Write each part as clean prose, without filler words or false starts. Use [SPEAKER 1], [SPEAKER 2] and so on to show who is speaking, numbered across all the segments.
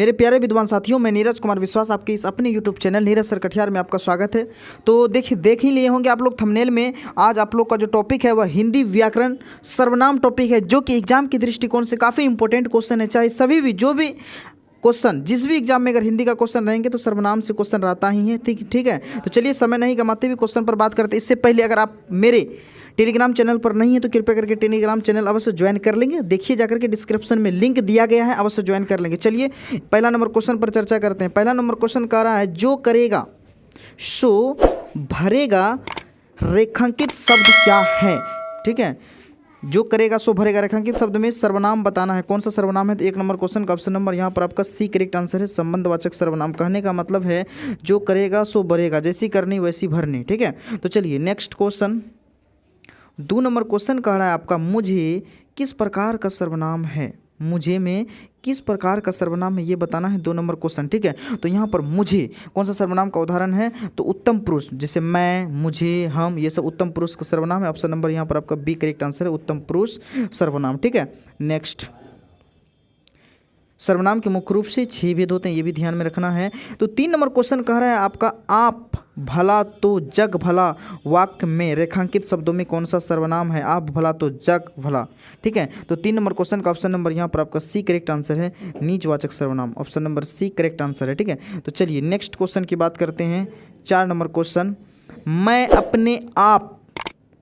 [SPEAKER 1] मेरे प्यारे विद्वान साथियों, मैं नीरज कुमार विश्वास आपके इस अपने YouTube channel Neeraj sir Katiyar में आपका स्वागत है। तो देख ही लिए होंगे आप लोग थंबनेल में। आज आप लोग का जो टॉपिक है वह हिंदी व्याकरण सर्वनाम टॉपिक है, जो कि एग्जाम के दृष्टिकोण से काफ़ी इंपॉर्टेंट क्वेश्चन है। चाहे सभी भी जो भी क्वेश्चन जिस भी एग्जाम में अगर हिंदी का क्वेश्चन रहेंगे तो सर्वनाम से क्वेश्चन रहता ही है। ठीक है। तो चलिए समय नहीं गंवाते हुए क्वेश्चन पर बात करते। इससे पहले अगर आप मेरे टेलीग्राम चैनल पर नहीं है तो कृपया करके टेलीग्राम चैनल अवश्य ज्वाइन कर लेंगे। देखिए जाकर के डिस्क्रिप्शन में लिंक दिया गया है, अवश्य ज्वाइन कर लेंगे। चलिए पहला नंबर क्वेश्चन पर चर्चा करते हैं। पहला नंबर क्वेश्चन कह रहा है, जो करेगा सो भरेगा रेखांकित शब्द क्या है। ठीक है, जो करेगा सो भरेगा रेखांकित शब्द में सर्वनाम बताना है। कौन सा सर्वनाम है? तो एक नंबर क्वेश्चन का ऑप्शन नंबर यहाँ पर आपका सी करेक्ट आंसर है, संबंधवाचक सर्वनाम। कहने का मतलब है जो करेगा सो भरेगा, जैसी करनी वैसी भरनी। ठीक है, तो चलिए नेक्स्ट क्वेश्चन, 2 नंबर क्वेश्चन कह रहा है आपका, मुझे किस प्रकार का सर्वनाम है। मुझे में किस प्रकार का सर्वनाम है ये बताना है, 2 नंबर क्वेश्चन। ठीक है, तो यहाँ पर मुझे कौन सा सर्वनाम का उदाहरण है? तो उत्तम पुरुष, जैसे मैं, मुझे, हम, ये सब उत्तम पुरुष का सर्वनाम है। ऑप्शन नंबर यहाँ पर आपका बी करेक्ट आंसर है, उत्तम पुरुष सर्वनाम। ठीक है, नेक्स्ट, सर्वनाम के मुख्य रूप से 6 भेद होते हैं, ये भी ध्यान में रखना है। तो 3 नंबर क्वेश्चन कह रहा है आपका, आप भला तो जग भला वाक्य में रेखांकित शब्दों में कौन सा सर्वनाम है? आप भला तो जग भला। ठीक है, तो 3 नंबर क्वेश्चन का ऑप्शन नंबर यहाँ पर आपका सी करेक्ट आंसर है, नीचवाचक सर्वनाम। Option number C correct answer है। ठीक है, तो चलिए नेक्स्ट क्वेश्चन की बात करते हैं। 4 नंबर क्वेश्चन, मैं अपने आप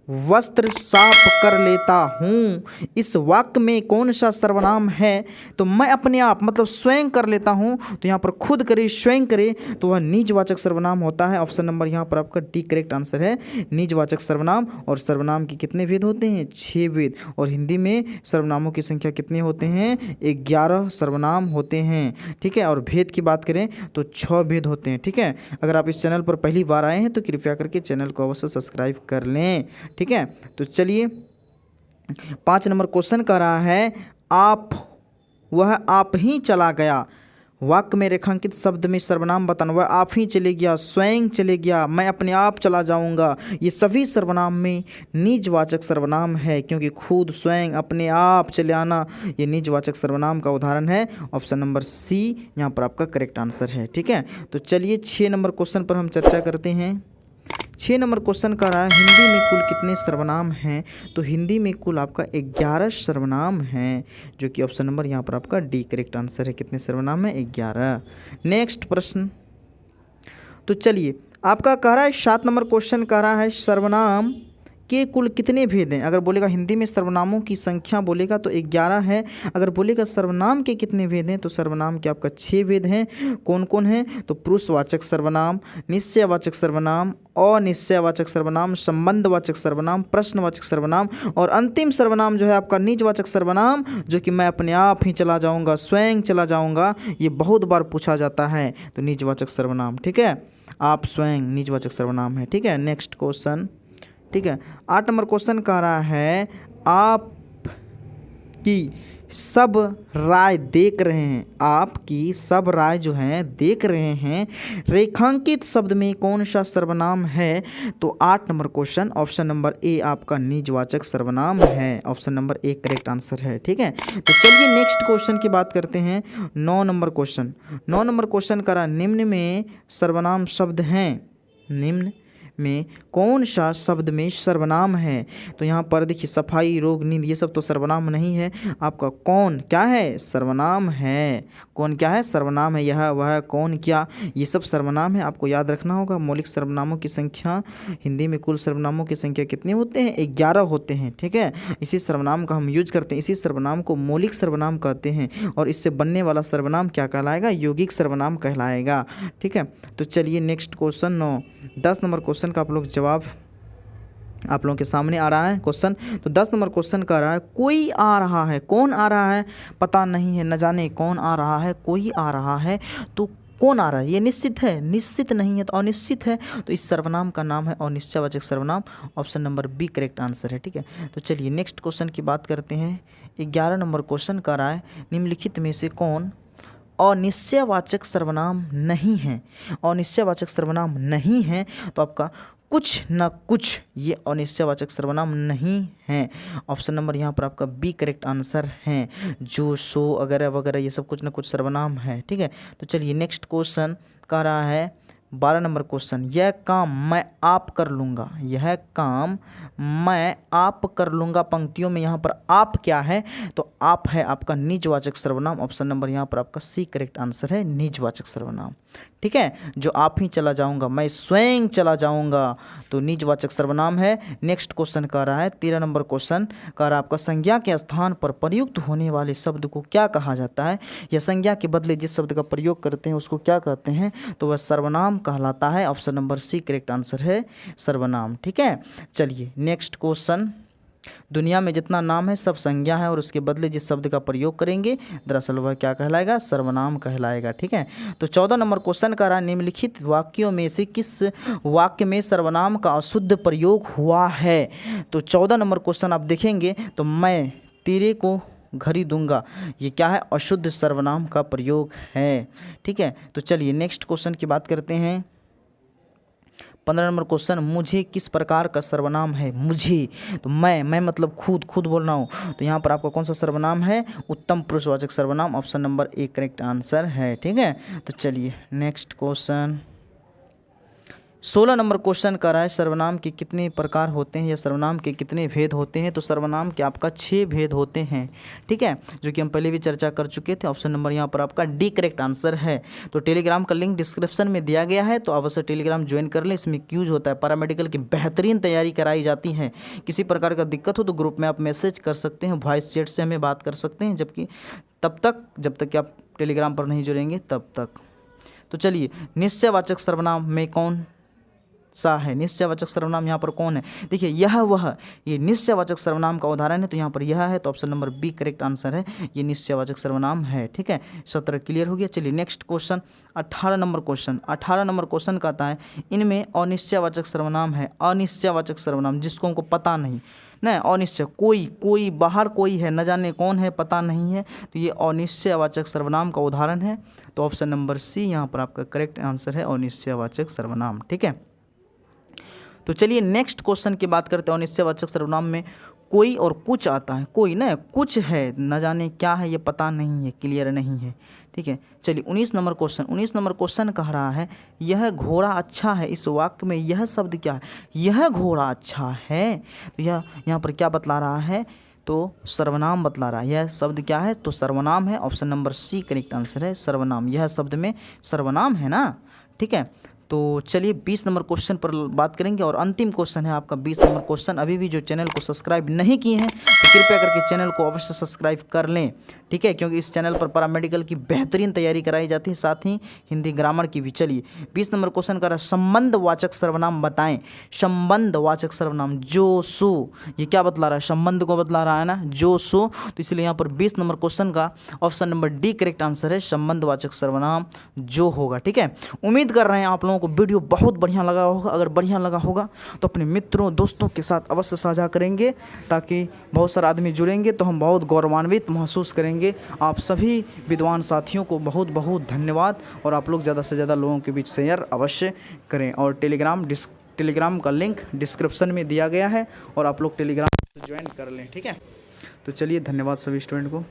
[SPEAKER 1] वस्त्र साफ कर लेता हूँ, इस वाक्य में कौन सा सर्वनाम है? तो मैं अपने आप मतलब स्वयं कर लेता हूँ, तो यहाँ पर खुद करे, स्वयं करे, तो वह निजवाचक सर्वनाम होता है। ऑप्शन नंबर यहाँ पर आपका डी करेक्ट आंसर है, निजवाचक सर्वनाम। और सर्वनाम के कितने भेद होते हैं? 6 भेद। और हिंदी में सर्वनामों की संख्या कितने होते हैं? 11 सर्वनाम होते हैं। ठीक है, और भेद की बात करें तो 6 भेद होते हैं। ठीक है, अगर आप इस चैनल पर पहली बार आए हैं तो कृपया करके चैनल को अवश्य सब्सक्राइब कर लें। ठीक है, तो चलिए 5 नंबर क्वेश्चन कह रहा है, वह आप ही चला गया, वाक्य में रेखांकित शब्द में सर्वनाम बताना। वह आप ही चले गया, स्वयं चले गया, मैं अपने आप चला जाऊंगा, ये सभी सर्वनाम में निजवाचक सर्वनाम है, क्योंकि खुद, स्वयं, अपने आप, चले आना, ये निजवाचक सर्वनाम का उदाहरण है। ऑप्शन नंबर सी यहाँ पर आपका करेक्ट आंसर है। ठीक है, तो चलिए 6 नंबर क्वेश्चन पर हम चर्चा करते हैं। 6 नंबर क्वेश्चन का रहा है, हिंदी में कुल कितने सर्वनाम हैं? तो हिंदी में कुल आपका 11 सर्वनाम हैं, जो कि ऑप्शन नंबर यहाँ पर आपका डी करेक्ट आंसर है। कितने सर्वनाम है? 11। नेक्स्ट प्रश्न, तो चलिए आपका कह रहा है 7 नंबर क्वेश्चन कह रहा है, सर्वनाम के कुल कितने भेद हैं? अगर बोलेगा हिंदी में सर्वनामों की संख्या बोलेगा तो 11 है। अगर बोलेगा सर्वनाम के कितने भेद हैं तो सर्वनाम के आपका 6 भेद हैं। कौन कौन हैं? तो पुरुषवाचक सर्वनाम, निश्चयवाचक सर्वनाम, अनिश्चयवाचक सर्वनाम, संबंधवाचक सर्वनाम, प्रश्नवाचक सर्वनाम, और अंतिम सर्वनाम जो है आपका निजवाचक सर्वनाम, जो कि मैं अपने आप ही चला जाऊँगा, स्वयं चला जाऊँगा। ये बहुत बार पूछा जाता है, तो निजवाचक सर्वनाम। ठीक है, आप स्वयं निजवाचक सर्वनाम है। ठीक है, नेक्स्ट क्वेश्चन। ठीक है, 8 नंबर क्वेश्चन कह रहा है, आपकी सब राय देख रहे हैं, आपकी सब राय जो है देख रहे हैं, रेखांकित शब्द में कौन सा सर्वनाम है? तो 8 number question, option number A आपका निजवाचक सर्वनाम है। Option number A correct answer है। ठीक है, तो चलिए नेक्स्ट क्वेश्चन की बात करते हैं। 9 नंबर क्वेश्चन, 9 नंबर क्वेश्चन कह रहा, निम्न में सर्वनाम शब्द हैं, निम्न में कौन सा शब्द में सर्वनाम है? तो यहाँ पर देखिए सफाई, रोग, नींद, ये सब तो सर्वनाम नहीं है। आपका कौन क्या है? सर्वनाम है। कौन क्या है? सर्वनाम है। यह, वह, कौन, क्या, ये सब सर्वनाम है। आपको याद रखना होगा मौलिक सर्वनामों की संख्या, हिंदी में कुल सर्वनामों की संख्या कितने होते हैं? 11 होते हैं। ठीक है, इसी सर्वनाम का हम यूज करते हैं, इसी सर्वनाम को मौलिक सर्वनाम कहते हैं, और इससे बनने वाला सर्वनाम क्या कहलाएगा? यौगिक सर्वनाम कहलाएगा। ठीक है, तो चलिए नेक्स्ट क्वेश्चन 9, 10 नंबर क्वेश्चन का आप लोग जवाब आप लोगों के सामने आ रहा है क्वेश्चन। तो 10 नंबर क्वेश्चन का रहा है, कोई आ रहा है, कौन आ रहा है? पता नहीं है, न जाने कौन आ रहा है, कोई आ रहा है। तो कौन आ रहा है? ये निश्चित है, निश्चित नहीं है तो अनिश्चित है, तो इस सर्वनाम का नाम है अनिश्चयवाचक सर्वनाम। Option number B correct answer है। ठीक है, तो चलिए नेक्स्ट क्वेश्चन की बात करते हैं। 11 नंबर क्वेश्चन का रहा है, निम्नलिखित में से कौन अनिश्चयवाचक सर्वनाम नहीं है? अनिश्चयवाचक सर्वनाम नहीं है, तो आपका कुछ न कुछ ये अनिश्चयवाचक सर्वनाम नहीं है। ऑप्शन नंबर यहाँ पर आपका बी करेक्ट आंसर है। जो, सो वगैरह वगैरह ये सब कुछ न कुछ सर्वनाम है। ठीक है, तो चलिए नेक्स्ट क्वेश्चन कह रहा है 12 नंबर क्वेश्चन, यह काम मैं आप कर लूँगा, यह काम मैं आप कर लूँगा। पंक्तियों में यहाँ पर आप क्या है, तो आप है आपका निजवाचक सर्वनाम। ऑप्शन नंबर यहाँ पर आपका सी करेक्ट आंसर है, निजवाचक सर्वनाम। ठीक है, जो आप ही चला जाऊँगा, मैं स्वयं चला जाऊँगा, तो निजवाचक सर्वनाम है। नेक्स्ट क्वेश्चन कह रहा है 13 नंबर क्वेश्चन कह रहा है आपका संज्ञा के स्थान पर प्रयुक्त होने वाले शब्द को क्या कहा जाता है, या संज्ञा के बदले जिस शब्द का प्रयोग करते हैं उसको क्या कहते हैं, तो वह सर्वनाम कहलाता है। Option number C correct answer है, सर्वनाम। ठीक है, चलिए नेक्स्ट क्वेश्चन, दुनिया में जितना नाम है सब संज्ञा है और उसके बदले जिस शब्द का प्रयोग करेंगे दरअसल वह क्या कहलाएगा, सर्वनाम कहलाएगा। ठीक है, तो 14 नंबर क्वेश्चन का रहा निम्नलिखित वाक्यों में से किस वाक्य में सर्वनाम का अशुद्ध प्रयोग हुआ है। तो 14 नंबर क्वेश्चन आप देखेंगे तो मैं तेरे को घड़ी दूंगा, ये क्या है, अशुद्ध सर्वनाम का प्रयोग है। ठीक है, तो चलिए नेक्स्ट क्वेश्चन की बात करते हैं। 15 नंबर क्वेश्चन, मुझे किस प्रकार का सर्वनाम है, मुझे, तो मैं मतलब खुद बोल रहा हूँ, तो यहाँ पर आपका कौन सा सर्वनाम है, उत्तम पुरुषवाचक सर्वनाम। Option number A correct answer है। ठीक है, तो चलिए नेक्स्ट क्वेश्चन 16 नंबर क्वेश्चन का रहा है सर्वनाम के कितने प्रकार होते हैं या सर्वनाम के कितने भेद होते हैं, तो सर्वनाम के आपका 6 भेद होते हैं। ठीक है, जो कि हम पहले भी चर्चा कर चुके थे। ऑप्शन नंबर यहाँ पर आपका डी करेक्ट आंसर है। तो टेलीग्राम का लिंक डिस्क्रिप्शन में दिया गया है, तो अवश्य टेलीग्राम ज्वाइन कर लें। इसमें क्यूज होता है, पैरामेडिकल की बेहतरीन तैयारी कराई जाती है। किसी प्रकार का दिक्कत हो तो ग्रुप में आप मैसेज कर सकते हैं, वॉइस चैट से हमें बात कर सकते हैं, जब तक कि आप टेलीग्राम पर नहीं जुड़ेंगे तब तक। तो चलिए निश्चयवाचक सर्वनाम में कौन सा है, निश्चयवाचक सर्वनाम यहाँ पर कौन है, देखिए ये निश्चयवाचक सर्वनाम का उदाहरण है, तो यहाँ पर यह है, तो option number B correct answer है, ये निश्चयवाचक सर्वनाम है। ठीक है, 17 क्लियर हो गया। चलिए नेक्स्ट क्वेश्चन 18 नंबर क्वेश्चन कहता है इनमें अनिश्चयवाचक सर्वनाम है, अनिश्चयवाचक सर्वनाम जिसको हमको पता नहीं ना, अनिश्चय, कोई बाहर कोई है, न जाने कौन है, पता नहीं है, तो ये अनिश्चयवाचक सर्वनाम का उदाहरण है। तो ऑप्शन नंबर सी यहाँ पर आपका करेक्ट आंसर है, अनिश्चयवाचक सर्वनाम। ठीक है, तो चलिए नेक्स्ट क्वेश्चन की बात करते हैं। अनिश्चयवाचक सर्वनाम में कोई और कुछ आता है, कोई ना, कुछ है, न जाने क्या है, ये पता नहीं है, क्लियर नहीं है। ठीक है, चलिए 19 नंबर क्वेश्चन कह रहा है यह घोड़ा अच्छा है। इस वाक्य में यह शब्द क्या है, यह घोड़ा अच्छा है, तो यह यहाँ पर क्या बतला रहा है, तो सर्वनाम बतला रहा है। यह शब्द क्या है, तो सर्वनाम है। Option number C correct answer है, सर्वनाम। यह शब्द में सर्वनाम है ना। ठीक है, तो चलिए 20 नंबर क्वेश्चन पर बात करेंगे और अंतिम क्वेश्चन है आपका 20 नंबर क्वेश्चन। अभी भी जो चैनल को सब्सक्राइब नहीं किए हैं तो कृपया करके चैनल को अवश्य सब्सक्राइब कर लें। ठीक है, क्योंकि इस चैनल पर पैरामेडिकल की बेहतरीन तैयारी कराई जाती है, साथ ही हिंदी ग्रामर की भी। चलिए 20 नंबर क्वेश्चन का संबंधवाचक सर्वनाम बताएं। संबंधवाचक सर्वनाम जो, सो, ये क्या बतला रहा है, संबंध को बतला रहा है ना, जो, सो, तो इसलिए यहाँ पर 20 नंबर क्वेश्चन का option number D correct answer है, संबंधवाचक सर्वनाम जो होगा। ठीक है, उम्मीद कर रहे हैं आप लोगों को वीडियो बहुत बढ़िया लगा होगा। अगर बढ़िया लगा होगा तो अपने मित्रों दोस्तों के साथ अवश्य साझा करेंगे, ताकि बहुत सारे आदमी जुड़ेंगे तो हम बहुत गौरवान्वित महसूस करेंगे। आप सभी विद्वान साथियों को बहुत बहुत धन्यवाद, और आप लोग ज़्यादा से ज़्यादा लोगों के बीच शेयर अवश्य करें। और टेलीग्राम का लिंक डिस्क्रिप्शन में दिया गया है, और आप लोग टेलीग्राम से ज्वाइन कर लें। ठीक है, तो चलिए धन्यवाद सभी स्टूडेंट को।